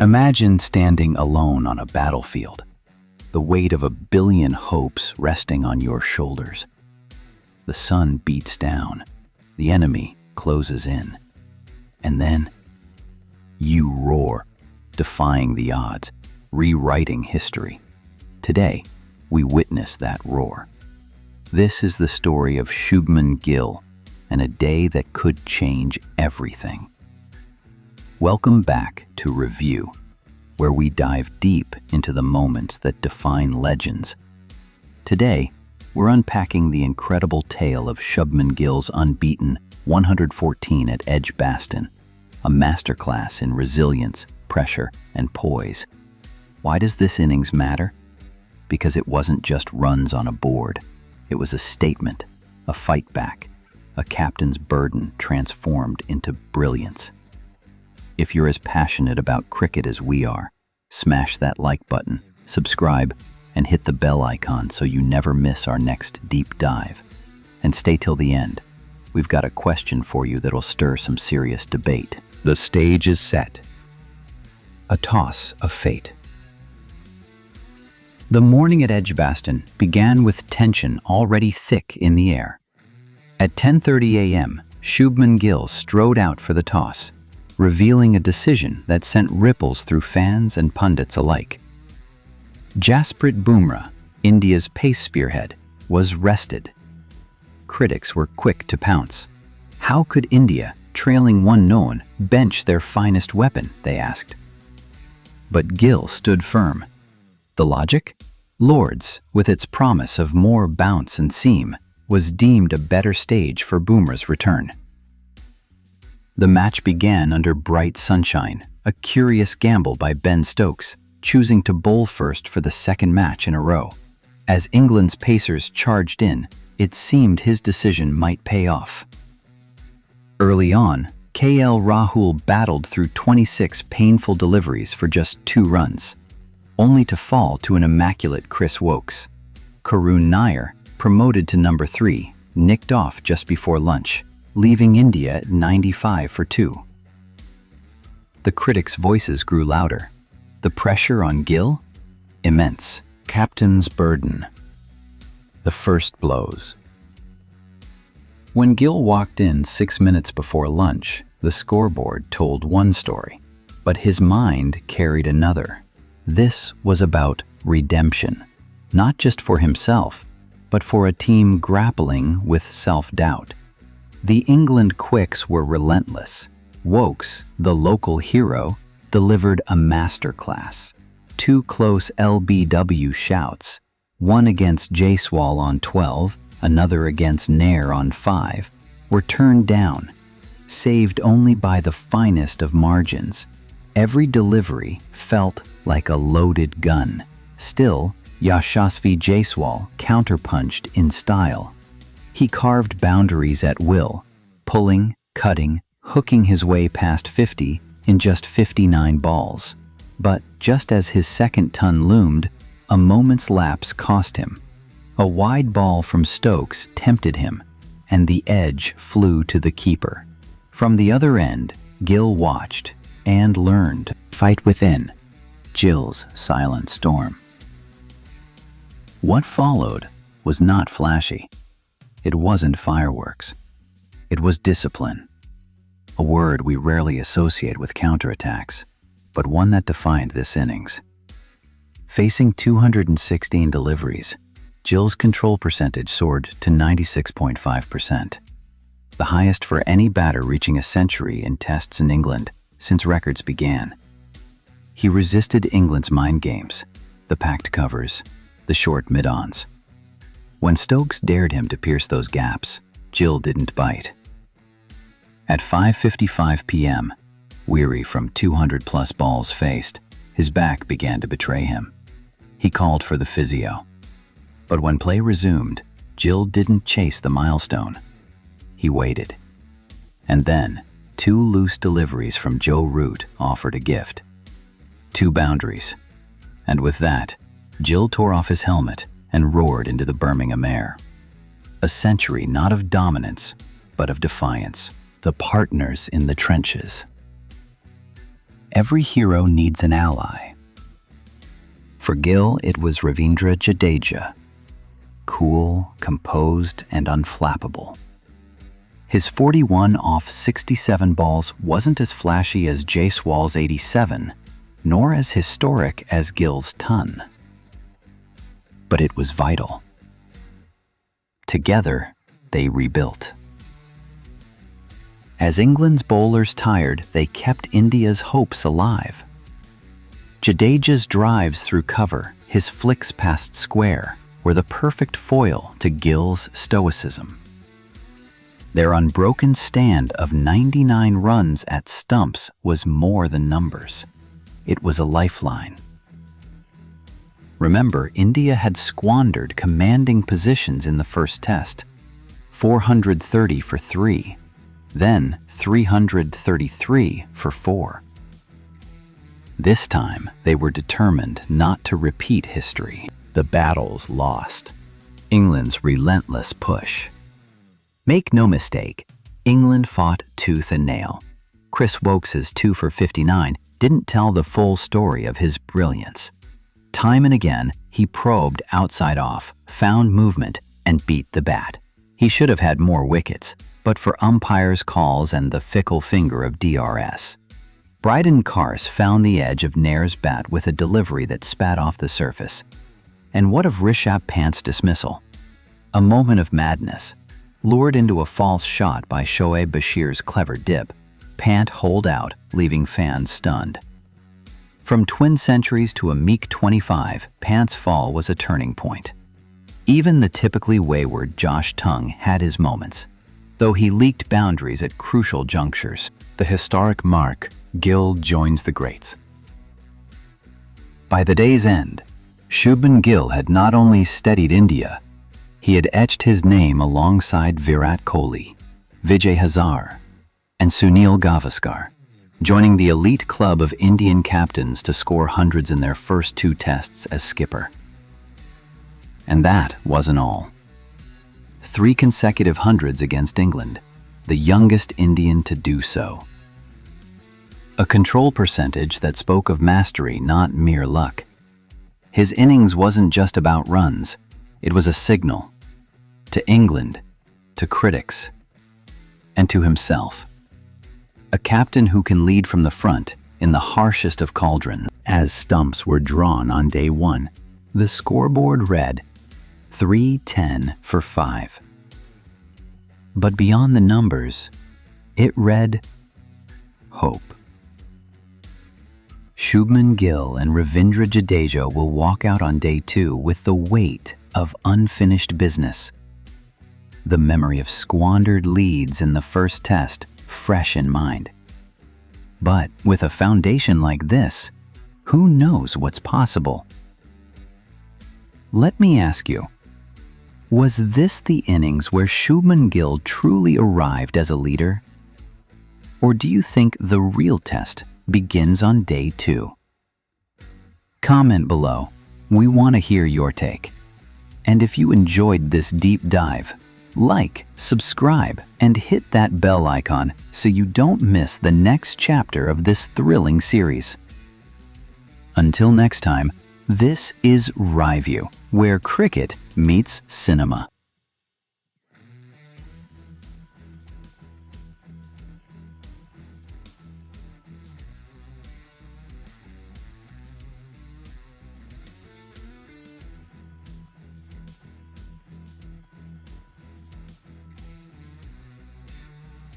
Imagine standing alone on a battlefield, the weight of 1,000,000,000 hopes resting on your shoulders. The sun beats down, the enemy closes in, and then you roar, defying the odds, rewriting history. Today, we witness that roar. This is the story of Shubman Gill and a day that could change everything. Welcome back to Review, where we dive deep into the moments that define legends. Today, we're unpacking the incredible tale of Shubman Gill's unbeaten 114 at Edgbaston, a masterclass in resilience, pressure, and poise. Why does this innings matter? Because it wasn't just runs on a board. It was a statement, a fight back, a captain's burden transformed into brilliance. If you're as passionate about cricket as we are, smash that like button, subscribe, and hit the bell icon so you never miss our next deep dive. And stay till the end. We've got a question for you that'll stir some serious debate. The stage is set. A toss of fate. The morning at Edgbaston began with tension already thick in the air. At 10:30 a.m., Shubman Gill strode out for the toss, revealing a decision that sent ripples through fans and pundits alike. Jasprit Bumrah, India's pace spearhead, was rested. Critics were quick to pounce. How could India, trailing 1-0, bench their finest weapon, they asked. But Gill stood firm. The logic? Lord's, with its promise of more bounce and seam, was deemed a better stage for Bumrah's return. The match began under bright sunshine, a curious gamble by Ben Stokes, choosing to bowl first for the second match in a row. As England's pacers charged in, it seemed his decision might pay off. Early on, KL Rahul battled through 26 painful deliveries for just 2 runs, only to fall to an immaculate Chris Woakes. Karun Nair, promoted to number 3, nicked off just before lunch, leaving India at 95 for 2. The critics' voices grew louder. The pressure on Gill? Immense. Captain's burden. The first blows. When Gill walked in 6 minutes before lunch, the scoreboard told one story, but his mind carried another. This was about redemption, not just for himself, but for a team grappling with self-doubt. The England quicks were relentless. Woakes, the local hero, delivered a masterclass. 2 close LBW shouts, one against Jaiswal on 12, another against Nair on 5, were turned down, saved only by the finest of margins. Every delivery felt like a loaded gun. Still, Yashasvi Jaiswal counterpunched in style. He carved boundaries at will, pulling, cutting, hooking his way past 50 in just 59 balls. But just as his second ton loomed, a moment's lapse cost him. A wide ball from Stokes tempted him, and the edge flew to the keeper. From the other end, Gill watched and learned. Fight within. Gill's silent storm. What followed was not flashy. It wasn't fireworks. It was discipline. A word we rarely associate with counterattacks, but one that defined this innings. Facing 216 deliveries, Gill's control percentage soared to 96.5%, the highest for any batter reaching a century in tests in England since records began. He resisted England's mind games, the packed covers, the short mid-ons. When Stokes dared him to pierce those gaps, Gill didn't bite. At 5:55 p.m., weary from 200-plus balls faced, his back began to betray him. He called for the physio. But when play resumed, Gill didn't chase the milestone. He waited. And then, 2 loose deliveries from Joe Root offered a gift. 2 boundaries. And with that, Gill tore off his helmet and roared into the Birmingham air. A century not of dominance, but of defiance. The partners in the trenches. every hero needs an ally. For Gill, it was Ravindra Jadeja. Cool, composed, and unflappable. His 41 off 67 balls wasn't as flashy as Jaiswal's 87, nor as historic as Gill's ton. But it was vital. Together, they rebuilt. As England's bowlers tired, they kept India's hopes alive. Jadeja's drives through cover, his flicks past square, were the perfect foil to Gill's stoicism. Their unbroken stand of 99 runs at stumps was more than numbers. It was a lifeline. Remember, India had squandered commanding positions in the first test. 430 for 3, then 333 for 4. This time, they were determined not to repeat history. The battles lost. England's relentless push. Make no mistake, England fought tooth and nail. Chris Woakes' 2 for 59 didn't tell the full story of his brilliance. Time and again, he probed outside off, found movement, and beat the bat. He should have had more wickets, but for umpires' calls and the fickle finger of DRS. Bryden Carse found the edge of Nair's bat with a delivery that spat off the surface. And what of Rishabh Pant's dismissal? A moment of madness. Lured into a false shot by Shoaib Bashir's clever dip, Pant holed out, leaving fans stunned. From twin centuries to a meek 25, Pant's fall was a turning point. Even the typically wayward Josh Tongue had his moments, though he leaked boundaries at crucial junctures. The historic mark, Gill joins the greats. By the day's end, Shubman Gill had not only steadied India, he had etched his name alongside Virat Kohli, Vijay Hazare, and Sunil Gavaskar, joining the elite club of Indian captains to score hundreds in their first 2 tests as skipper. And that wasn't all. 3 consecutive hundreds against England, the youngest Indian to do so. A control percentage that spoke of mastery, not mere luck. His innings wasn't just about runs, it was a signal. To England, to critics, and to himself. A captain who can lead from the front in the harshest of cauldrons. As stumps were drawn on day 1, the scoreboard read 310 for 5. But beyond the numbers, it read hope. Shubman Gill and Ravindra Jadeja will walk out on day 2 with the weight of unfinished business. The memory of squandered leads in the first test fresh in mind. But with a foundation like this, who knows what's possible? Let me ask you, was this the innings where Shubman Gill truly arrived as a leader? Or do you think the real test begins on day 2? Comment below. We want to hear your take. And if you enjoyed this deep dive, like, subscribe, and hit that bell icon so you don't miss the next chapter of this thrilling series. Until next time, this is Ryview, where cricket meets cinema.